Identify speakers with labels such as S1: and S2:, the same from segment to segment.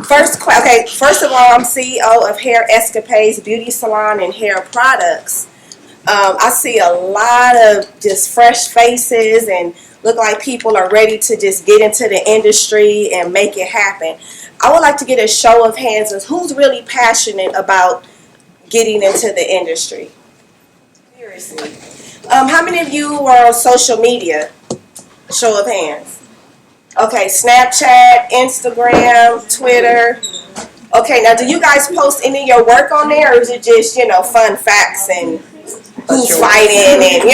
S1: First of all, I'm CEO of Hair Escapades Beauty Salon and Hair Products. I see a lot of just fresh faces and look like people are ready to just get into the industry and make it happen. I would like to get a show of hands of who's really passionate about getting into the industry. Seriously. How many of you are on social media? Show of hands. Okay, Snapchat, Instagram, Twitter. Okay, now do you guys post any of your work on there, or is it just, fun facts and who's fighting and,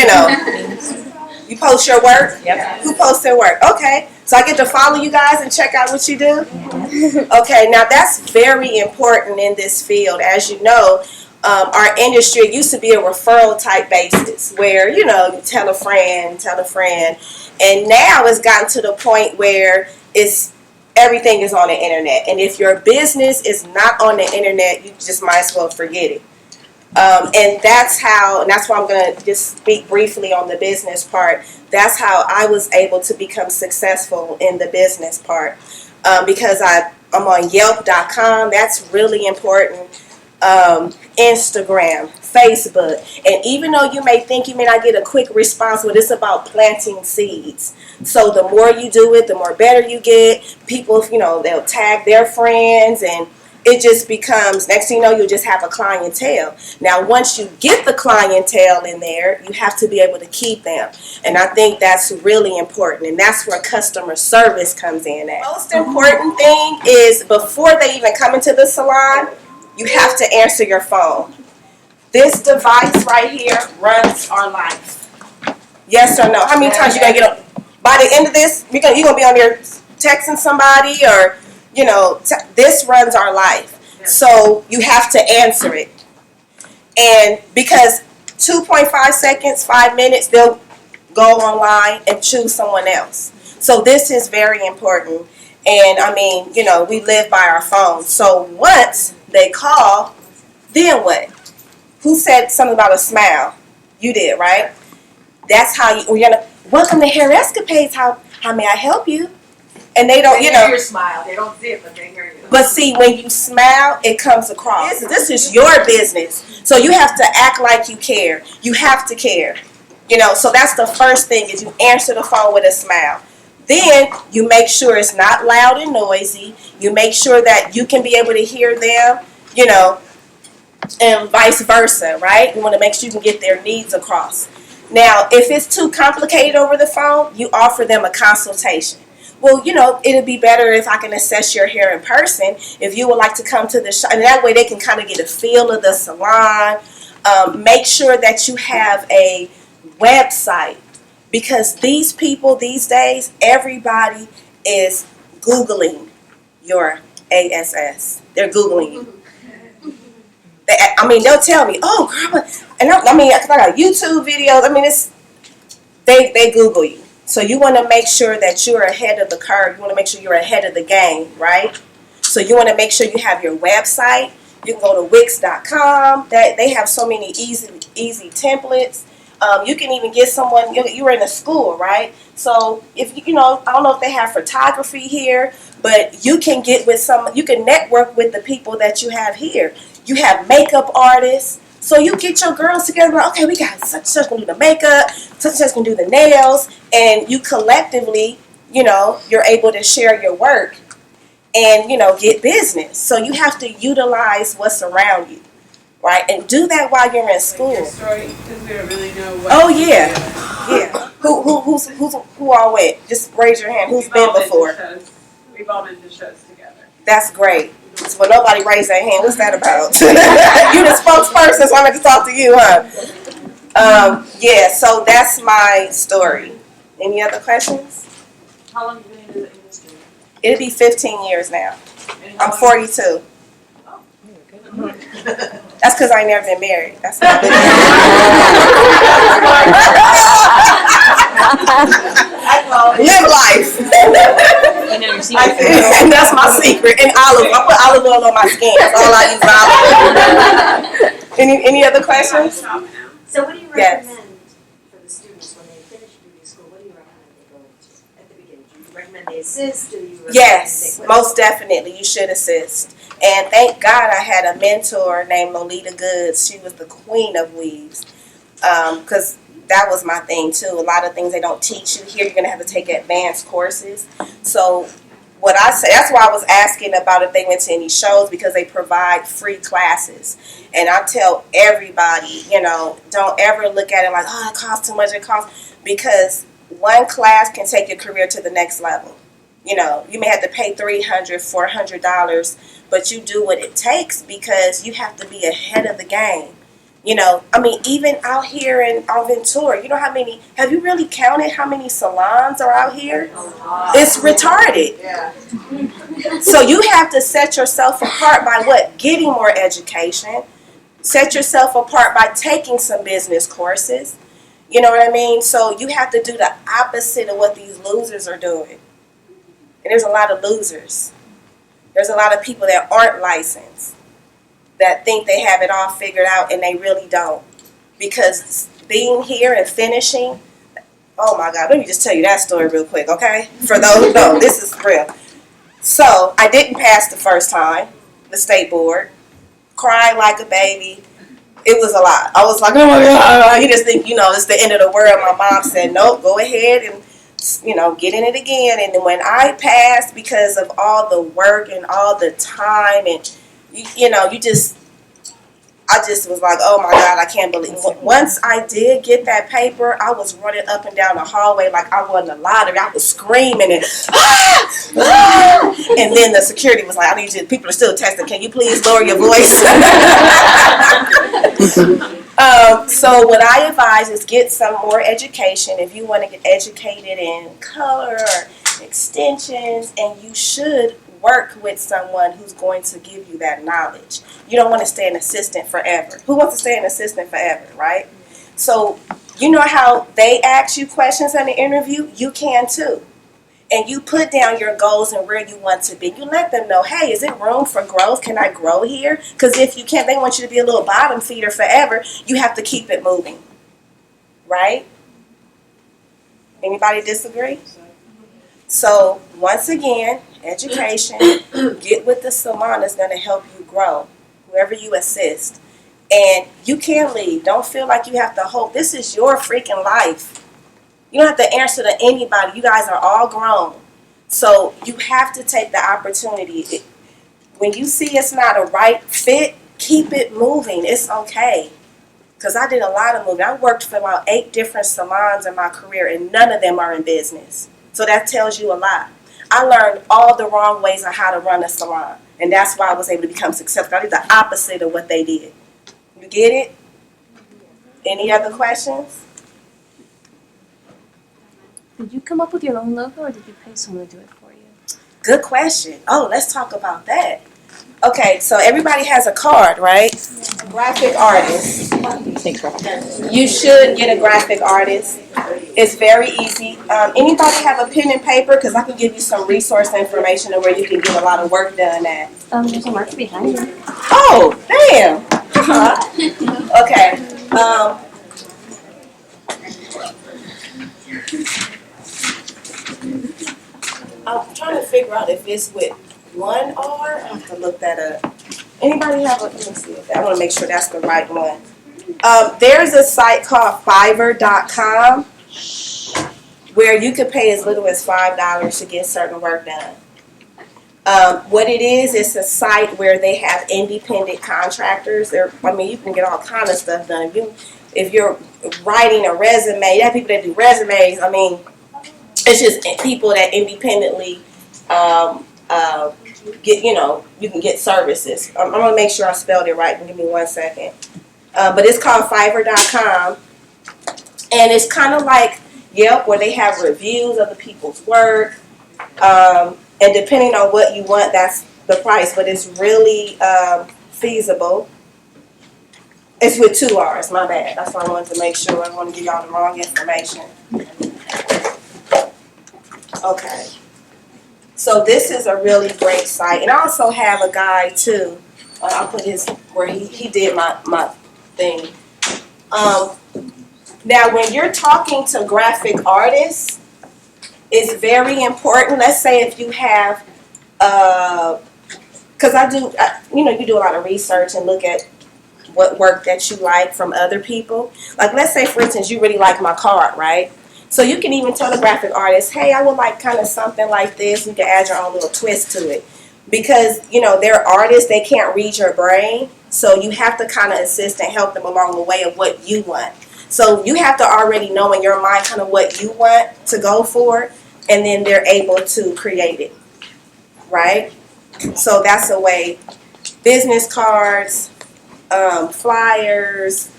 S1: you post your work?
S2: Yep.
S1: Who posts their work? Okay, so I get to follow you guys and check out what you do? Okay, now that's very important in this field. As you know, our industry, it used to be a referral type basis where, you tell a friend, and now it's gotten to the point where everything is on the internet. And if your business is not on the internet, you just might as well forget it. And that's why I'm going to just speak briefly on the business part. That's how I was able to become successful in the business part. Because I'm on Yelp.com. That's really important. Instagram, Facebook, and even though you may think you may not get a quick response, but it's about planting seeds. So the more you do it, the more better you get. People, they'll tag their friends, and it just becomes, next thing you know, you'll just have a clientele. Now, once you get the clientele in there, you have to be able to keep them. And I think that's really important, and that's where customer service comes in at. The most important thing is before they even come into the salon, you have to answer your phone. This device right here runs our life. Yes or no? How many times you gonna get on? By the end of this, you're gonna be on there texting somebody, or this runs our life. So you have to answer it. And because 2.5 seconds, 5 minutes, they'll go online and choose someone else. So this is very important. And I mean, we live by our phones. So once they call, then what? Who said something about a smile? You did, right? That's how you're gonna, welcome to Hair Escapades. How may I help you? And they don't,
S2: They hear your smile. They don't see it, but they hear you.
S1: But see, when you smile, it comes across. This is your business. So you have to act like you care. You have to care. So that's the first thing, is you answer the phone with a smile. Then you make sure it's not loud and noisy. You make sure that you can be able to hear them, and vice versa, right? You want to make sure you can get their needs across. Now, if it's too complicated over the phone, you offer them a consultation. Well, it'd be better if I can assess your hair in person. If you would like to come to the shop, and that way they can kind of get a feel of the salon. Make sure that you have a website. Because these people these days, everybody is Googling your ASS. They're Googling you. They'll tell me, oh, girl, and I got YouTube videos. They Google you. So you want to make sure that you're ahead of the curve. You want to make sure you're ahead of the game, right? So you want to make sure you have your website. You can go to Wix.com. They have so many easy templates. You can even get someone, you were in a school, right? So if I don't know if they have photography here, but you can get with you can network with the people that you have here. You have makeup artists. So you get your girls together, okay, we got such gonna do the makeup, such gonna do the nails, and you collectively, you're able to share your work and, get business. So you have to utilize what's around you. Right, and do that while you're in school.
S3: Story, because we don't really know what.
S1: Oh yeah, yeah. Who all went? Just raise your hand. Who's been before?
S3: We've all been to shows together.
S1: That's great. Well, nobody raised their hand. What's that about? You the spokesperson, so I'm going to talk to you, huh? Yeah. So that's my story. Any other questions?
S3: How long have you been in the industry?
S1: It'll be 15 years now. I'm 42. That's because I ain't never been married. That's not good. Live life. That's my secret. And olive. I put olive oil on my skin. That's all I use, olive oil. Any other questions?
S4: So what do you recommend for the students when they finish beauty school? What do you recommend they go into at the beginning? Do you recommend
S2: and they assist? Do you recommend
S1: Yes,
S2: they-
S1: most definitely. You should assist. And thank God I had a mentor named Lolita Goods. She was the queen of weaves. Because that was my thing too. A lot of things they don't teach you here. You're going to have to take advanced courses. So what I say, that's why I was asking about if they went to any shows, because they provide free classes. And I tell everybody, you know, don't ever look at it like, oh, it costs too much, it costs. Because one class can take your career to the next level. You know, you may have to pay $300, $400, but you do what it takes because you have to be ahead of the game. You know, I mean, even out here in Ventura, you know how many, have you really counted how many salons are out here? It's retarded.
S2: Yeah.
S1: So you have to set yourself apart by what? Getting more education. Set yourself apart by taking some business courses. You know what I mean? So you have to do the opposite of what these losers are doing. And there's a lot of losers. There's a lot of people that aren't licensed, that think they have it all figured out, and they really don't. Because being here and finishing, oh my God, let me just tell you that story real quick, okay? For those who know, this is real. So I didn't pass the first time, the state board, crying like a baby. It was a lot. I was like, oh my God. You just think, you know, it's the end of the world. My mom said, nope, go ahead and, you know, get in it again. And then when I passed, because of all the work and all the time, and you know, I just was like, oh my God, I can't believe it. Once I did get that paper, I was running up and down the hallway like I won the lottery. I was screaming and and then the security was like, I need you, people are still texting, can you please lower your voice? So what I advise is get some more education if you want to get educated in color or extensions, and you should work with someone who's going to give you that knowledge. You don't want to stay an assistant forever. Who wants to stay an assistant forever, right? So you know how they ask you questions in the interview? You can too. And you put down your goals and where you want to be. You let them know, hey, is it room for growth? Can I grow here? Because if you can't, they want you to be a little bottom feeder forever. You have to keep it moving, right? Anybody disagree? So once again, education, get with the salon that's going to help you grow, whoever you assist. And you can leave. Don't feel like you have to hold. This is your freaking life. You don't have to answer to anybody. You guys are all grown. So you have to take the opportunity. When you see it's not a right fit, keep it moving. It's okay. Because I did a lot of moving. I worked for about 8 different salons in my career, and none of them are in business. So that tells you a lot. I learned all the wrong ways on how to run a salon. And that's why I was able to become successful. I did the opposite of what they did. You get it? Any other questions?
S4: Did you come up with your own logo, or did you pay someone to do it for you?
S1: Good question. Oh, let's talk about that. Okay, so everybody has a card, right? Graphic artist. You should get a graphic artist. It's very easy. Anybody have a pen and paper? Because I can give you some resource information of where you can get a lot of work done at.
S4: There's a marker behind you.
S1: Oh, damn. Okay. I'm trying to figure out if it's with one R. I have to look that up. Anybody have a, let me see if I want to make sure that's the right one. There's a site called Fiverr.com where you can pay as little as $5 to get certain work done. What it is, it's a site where they have independent contractors. You can get all kind of stuff done. If you're writing a resume, you have people that do resumes. It's just people that independently get, you can get services. I'm going to make sure I spelled it right. Give me 1 second. But it's called Fiverr.com. And it's kind of like Yelp, where they have reviews of the people's work. And depending on what you want, that's the price. But it's really feasible. It's with 2 R's, my bad. That's why I wanted to make sure. I don't want to give y'all the wrong information. Okay. So this is a really great site. And I also have a guy too. I'll put his, where he did my thing. Now when you're talking to graphic artists, It's very important. Let's say if you have, because you do a lot of research and look at what work that you like from other people. Like, let's say, for instance, you really like my card, right? So you can even tell the graphic artist, hey, I would like kind of something like this. You can add your own little twist to it. Because, they're artists, they can't read your brain. So you have to kind of assist and help them along the way of what you want. So you have to already know in your mind kind of what you want to go for, and then they're able to create it, right? So that's a way. Business cards, flyers,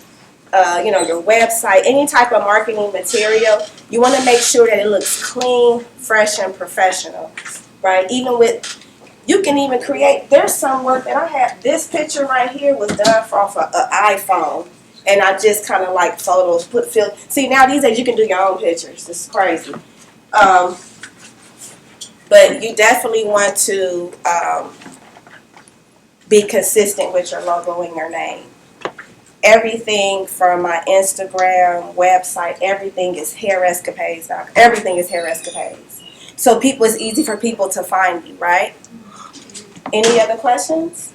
S1: your website, any type of marketing material, you want to make sure that it looks clean, fresh, and professional, right? You can even create, there's some work that I have, this picture right here was done off an iPhone. And I just kind of like photos, see, now these days you can do your own pictures. This is crazy. But you definitely want to be consistent with your logo and your name. Everything from my Instagram, website, everything is hair escapades. Everything is hair escapades. So it's easy for people to find you, right? Any other questions?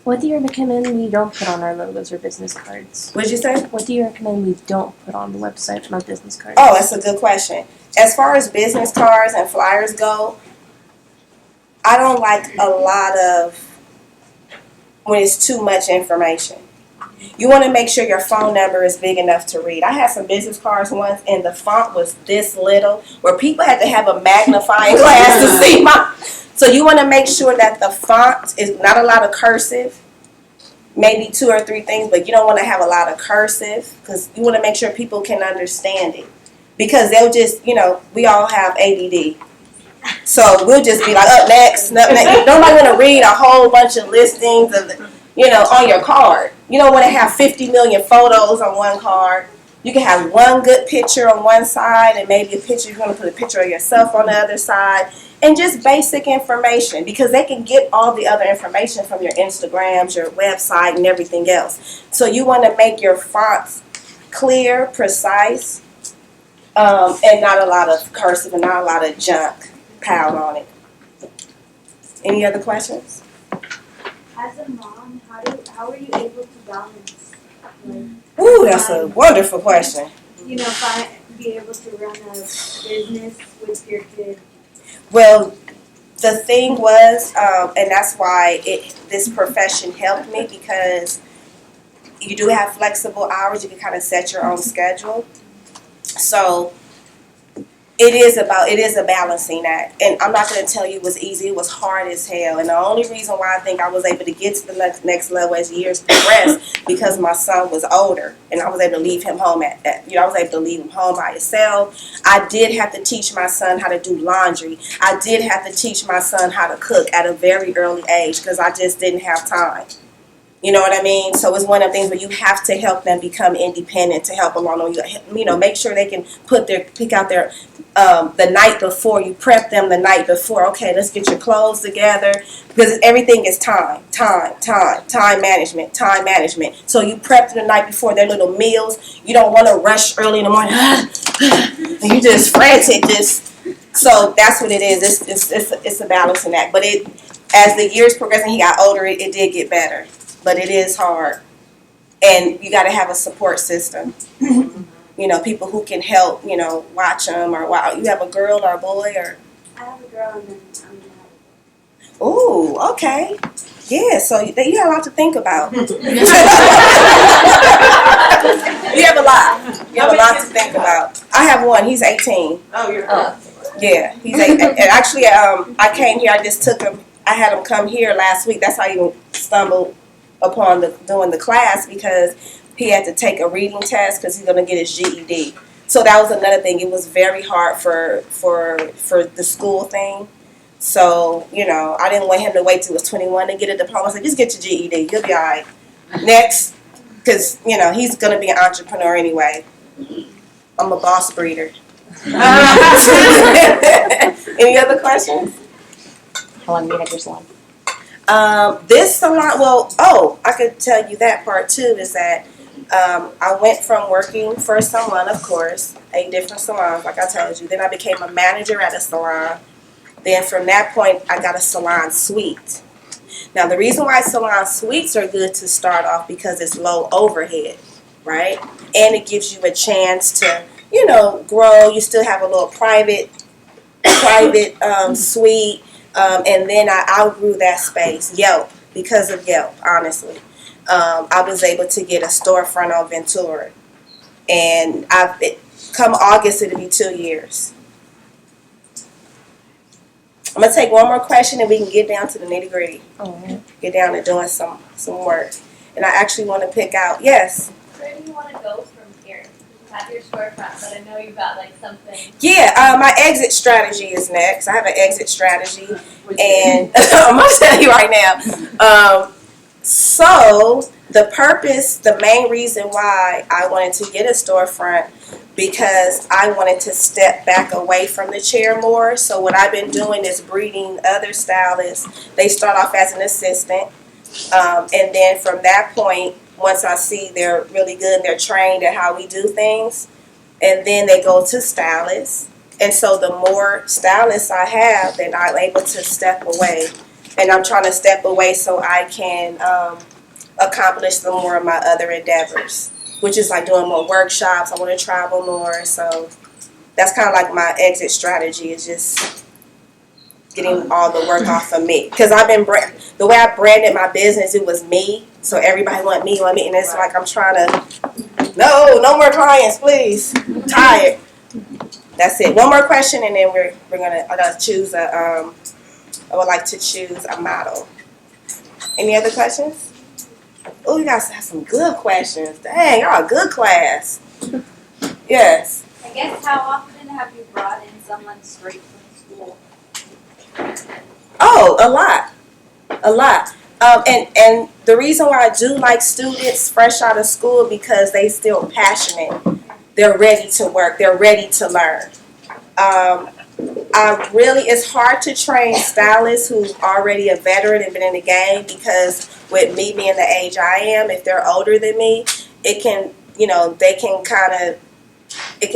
S4: What do you recommend we don't put on our logos or business cards?
S1: What'd you say?
S4: What do you recommend we don't put on the website and on business cards?
S1: Oh, that's a good question. As far as business cards and flyers go, I don't like a lot of when it's too much information. You want to make sure your phone number is big enough to read. I had some business cards once, and the font was this little, where people had to have a magnifying glass to see my... So you want to make sure that the font is not a lot of cursive, maybe 2 or 3 things, but you don't want to have a lot of cursive because you want to make sure people can understand it. Because they'll just, we all have ADD. So we'll just be like, up next, up next. Nobody want to read a whole bunch of listings of, on your card. You don't want to have 50 million photos on one card. You can have one good picture on one side and maybe you're going to put a picture of yourself on the other side. And just basic information, because they can get all the other information from your Instagrams, your website, and everything else. So you want to make your fonts clear, precise, and not a lot of cursive and not a lot of junk piled on it. Any other questions?
S5: As a mom, how are you able to balance?
S1: Ooh, that's a wonderful question.
S5: Be able to run a business with your kids.
S1: Well, the thing was, and that's why this profession helped me, because you do have flexible hours. You can kind of set your own schedule. So it is a balancing act. And I'm not going to tell you it was easy. It was hard as hell. And the only reason why I think I was able to get to the next level as years progressed, because my son was older and I was able to leave him home I was able to leave him home by himself. I did have to teach my son how to do laundry. I did have to teach my son how to cook at a very early age because I just didn't have time. You know what I mean? So it's one of the things where you have to help them become independent, to help along. Make sure they can pick out their the night before. You prep them the night before. Okay, let's get your clothes together, because everything is time management. So you prep them the night before their little meals. You don't want to rush early in the morning. And you just frantic. So that's what it is. It's a balancing act. But as the years progress and he got older, it did get better. But it is hard, and you got to have a support system. People who can help. Watch them, or you have a girl or a boy, or.
S5: I have a girl and then I'm not.
S1: Ooh, okay, yeah. So you have a lot to think about. You have a lot. You have a lot to think about. I have one. He's 18.
S3: Oh, you're
S1: Yeah, he's 18. And actually, I came here. I just took him. I had him come here last week. That's how I even stumbled upon doing the class, because he had to take a reading test because he's going to get his GED. So that was another thing. It was very hard for the school thing. So, I didn't want him to wait till he was 21 to get a diploma. I said, just get your GED. You'll be all right. Next, because, he's going to be an entrepreneur anyway. I'm a boss breeder. Any other questions?
S6: How long have you had your salon?
S1: This salon, I could tell you that part too, is that I went from working for a salon, of course, 8 different salons, like I told you. Then I became a manager at a salon. Then from that point, I got a salon suite. Now, the reason why salon suites are good to start off because it's low overhead, right? And it gives you a chance to, you know, grow. You still have a little private suite. And then I outgrew that space, because of Yelp, honestly. I was able to get a storefront on Ventura. And come August, it'll be 2 years. I'm going to take one more question and we can get down to the nitty gritty. Get down to doing some work. And I actually want to pick out, yes?
S7: Where do you want to go from here? You have your storefront, but I know you've got like something.
S1: Yeah, my exit strategy is next. I have an exit strategy. And I'm going to tell you right now. So the main reason why I wanted to get a storefront, because I wanted to step back away from the chair more. So what I've been doing is breeding other stylists. They start off as an assistant. And then from that point, once I see they're really good and they're trained at how we do things, and then they go to stylists. And so the more stylists I have, then I'm able to step away. And I'm trying to step away so I can accomplish some more of my other endeavors, which is like doing more workshops. I want to travel more. So that's kind of like my exit strategy, is just getting all the work off of me. Because I've been, the way I branded my business, it was me. So everybody want me. And it's like I'm trying to, no more clients, please. I'm tired. That's it. One more question, and then we're gonna choose a. I would like to choose a model. Any other questions? Oh, you guys have some good questions. Dang, y'all a good class. Yes.
S7: I guess how often have you brought in someone straight from school?
S1: Oh, a lot. And the reason why I do like students fresh out of school, because they still passionate. They're ready to work. They're ready to learn. It's hard to train stylists who's already a veteran and been in the game, because with me being the age I am, if they're older than me, it can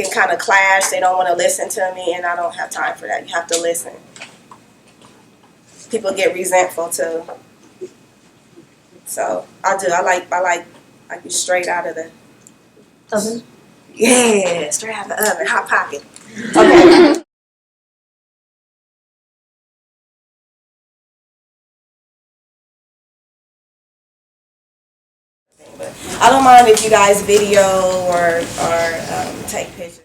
S1: kind of clash. They don't want to listen to me, and I don't have time for that. You have to listen. People get resentful too. So I like you straight out of the
S4: Oven?
S1: Yeah, straight out of the oven, hot pocket. Okay. I don't mind if you guys video or take pictures.